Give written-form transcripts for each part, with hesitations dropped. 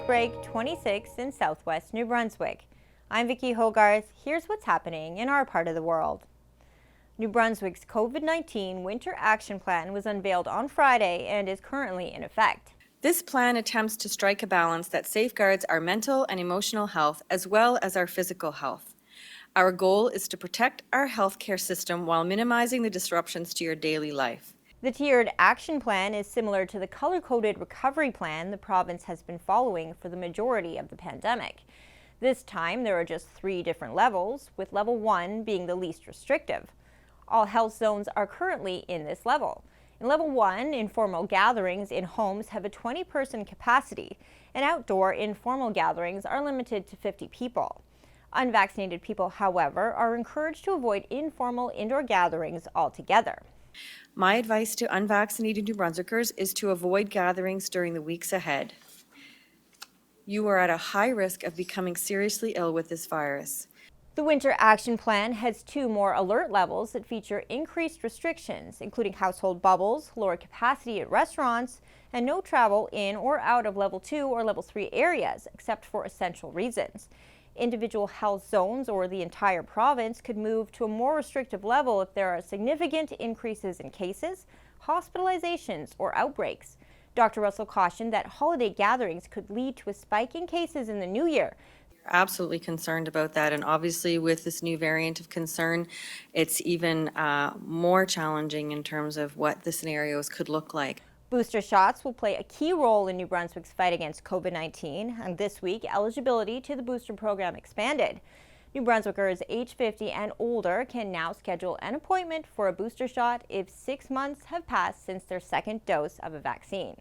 NewsBreak26 in southwest New Brunswick. I'm Vicki Hogarth. Here's what's happening in our part of the world. New Brunswick's COVID-19 Winter Action Plan was unveiled on Friday and is currently in effect. This plan attempts to strike a balance that safeguards our mental and emotional health as well as our physical health. Our goal is to protect our healthcare system while minimizing the disruptions to your daily life. The tiered action plan is similar to the color-coded recovery plan the province has been following for the majority of the pandemic. This time there are just 3 different levels, with level 1 being the least restrictive. All health zones are currently in this level. In level 1, informal gatherings in homes have a 20-person capacity, and outdoor informal gatherings are limited to 50 people. Unvaccinated people, however, are encouraged to avoid informal indoor gatherings altogether. My advice to unvaccinated New Brunswickers is to avoid gatherings during the weeks ahead. You are at a high risk of becoming seriously ill with this virus. The Winter Action Plan has 2 more alert levels that feature increased restrictions, including household bubbles, lower capacity at restaurants, and no travel in or out of level 2 or level 3 areas, except for essential reasons. Individual health zones or the entire province could move to a more restrictive level if there are significant increases in cases, hospitalizations, or outbreaks. Dr. Russell cautioned that holiday gatherings could lead to a spike in cases in the new year. We're absolutely concerned about that, and obviously with this new variant of concern, it's even more challenging in terms of what the scenarios could look like. Booster shots will play a key role in New Brunswick's fight against COVID-19, and this week eligibility to the booster program expanded. New Brunswickers age 50 and older can now schedule an appointment for a booster shot if 6 months have passed since their second dose of a vaccine.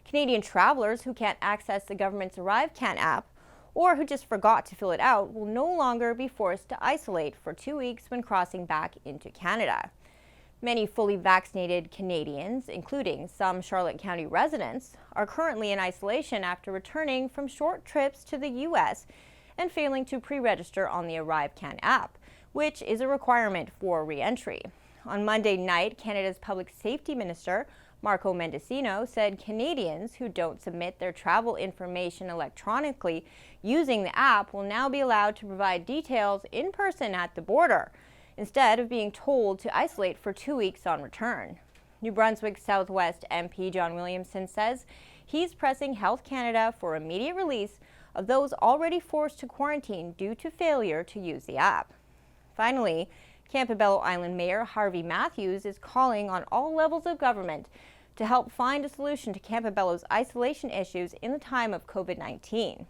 Canadian travelers who can't access the government's ArriveCan app or who just forgot to fill it out will no longer be forced to isolate for 2 weeks when crossing back into Canada. Many fully vaccinated Canadians, including some Charlotte County residents, are currently in isolation after returning from short trips to the U.S. and failing to pre-register on the ArriveCan app, which is a requirement for re-entry. On Monday night, Canada's Public Safety Minister, Marco Mendicino, said Canadians who don't submit their travel information electronically using the app will now be allowed to provide details in person at the border, instead of being told to isolate for 2 weeks on return. New Brunswick Southwest MP John Williamson says he's pressing Health Canada for immediate release of those already forced to quarantine due to failure to use the app. Finally, Campobello Island Mayor Harvey Matthews is calling on all levels of government to help find a solution to Campobello's isolation issues in the time of COVID-19.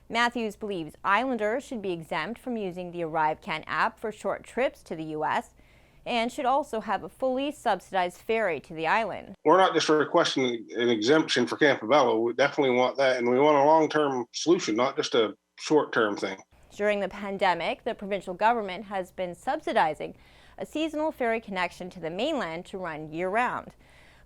Matthews believes islanders should be exempt from using the ArriveCan app for short trips to the U.S. and should also have a fully subsidized ferry to the island. We're not just requesting an exemption for Campobello. We definitely want that, and we want a long-term solution, not just a short-term thing. During the pandemic, the provincial government has been subsidizing a seasonal ferry connection to the mainland to run year-round.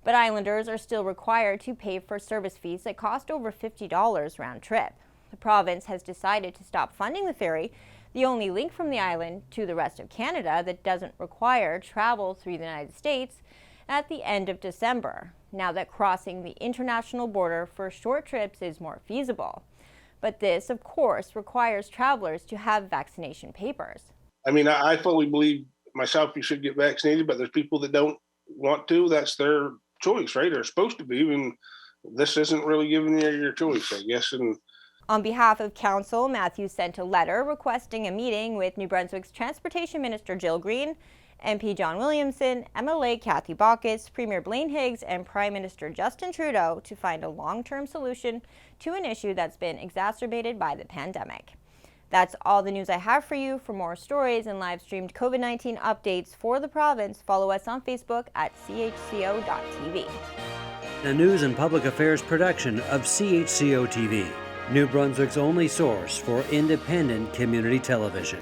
But islanders are still required to pay for service fees that cost over $50 round-trip. The province has decided to stop funding the ferry, the only link from the island to the rest of Canada that doesn't require travel through the United States, at the end of December, now that crossing the international border for short trips is more feasible. But this, of course, requires travelers to have vaccination papers. I mean, I fully believe myself you should get vaccinated, but there's people that don't want to. That's their choice, right? They're supposed to be, and this isn't really giving you your choice, I guess. And on behalf of Council, Matthews sent a letter requesting a meeting with New Brunswick's Transportation Minister Jill Green, MP John Williamson, MLA Kathy Baucus, Premier Blaine Higgs, and Prime Minister Justin Trudeau to find a long-term solution to an issue that's been exacerbated by the pandemic. That's all the news I have for you. For more stories and live-streamed COVID-19 updates for the province, follow us on Facebook at CHCO.TV. A news and public affairs production of CHCO-TV, New Brunswick's only source for independent community television.